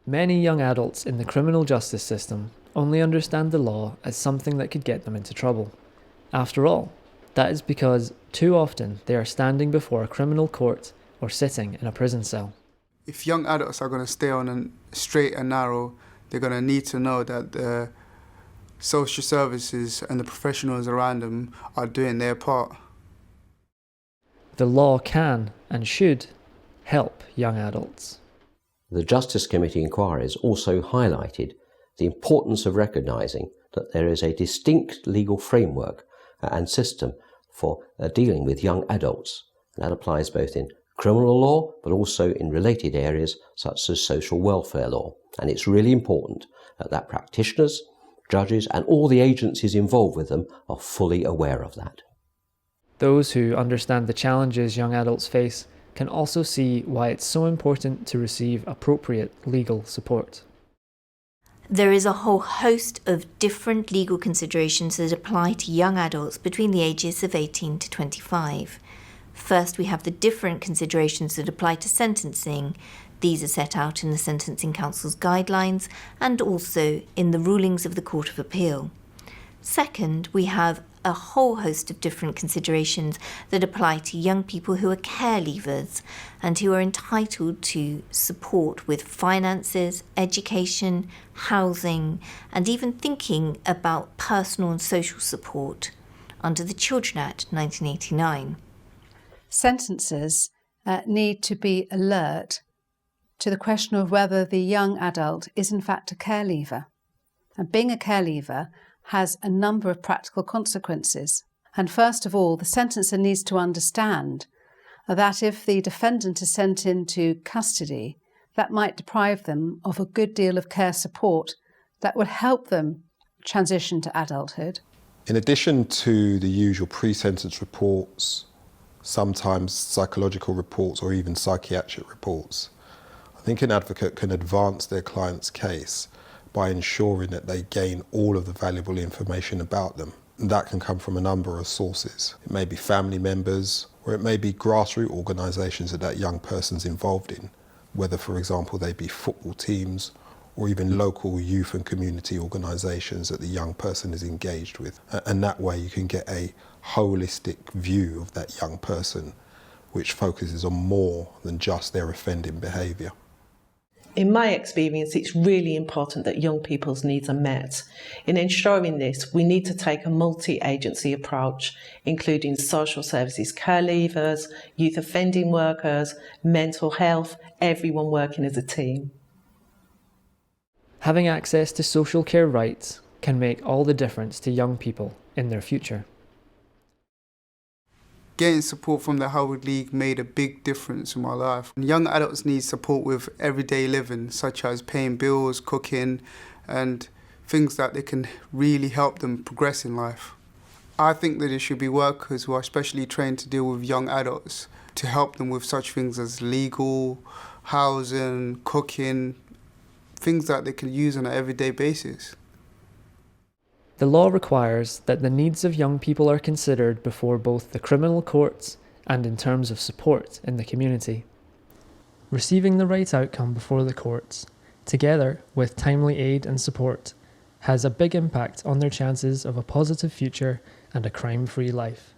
Many young adults in the criminal justice system only understand the law as something that could get them into trouble. After all, that is because too often they are standing before a criminal court or sitting in a prison cell. If young adults are going to stay on a straight and narrow, they're going to need to know that the social services and the professionals around them are doing their part. The law can and should help young adults. The Justice Committee inquiries also highlighted the importance of recognising that there is a distinct legal framework and system for dealing with young adults. And that applies both in criminal law but also in related areas such as social welfare law. And it's really important that practitioners, judges and all the agencies involved with them are fully aware of that. Those who understand the challenges young adults face can also see why it's so important to receive appropriate legal support. There is a whole host of different legal considerations that apply to young adults between the ages of 18 to 25. First, we have the different considerations that apply to sentencing. These are set out in the Sentencing Council's guidelines and also in the rulings of the Court of Appeal. Second, we have a whole host of different considerations that apply to young people who are care leavers and who are entitled to support with finances, education, housing, and even thinking about personal and social support under the Children Act 1989. Sentencers need to be alert to the question of whether the young adult is in fact a care leaver. And being a care leaver has a number of practical consequences. And first of all, the sentencer needs to understand that if the defendant is sent into custody, that might deprive them of a good deal of care support that would help them transition to adulthood. In addition to the usual pre-sentence reports, sometimes psychological reports or even psychiatric reports, I think an advocate can advance their client's case by ensuring that they gain all of the valuable information about them. And that can come from a number of sources. It may be family members, or it may be grassroots organisations that young person's involved in, whether, for example, they be football teams or even local youth and community organisations that the young person is engaged with. And that way you can get a holistic view of that young person, which focuses on more than just their offending behaviour. In my experience, it's really important that young people's needs are met. In ensuring this, we need to take a multi-agency approach, including social services, care leavers, youth offending workers, mental health, everyone working as a team. Having access to social care rights can make all the difference to young people in their future. Getting support from the Howard League made a big difference in my life. Young adults need support with everyday living, such as paying bills, cooking, and things that they can really help them progress in life. I think that there should be workers who are specially trained to deal with young adults to help them with such things as legal, housing, cooking, things that they can use on an everyday basis. The law requires that the needs of young people are considered before both the criminal courts and in terms of support in the community. Receiving the right outcome before the courts, together with timely aid and support, has a big impact on their chances of a positive future and a crime-free life.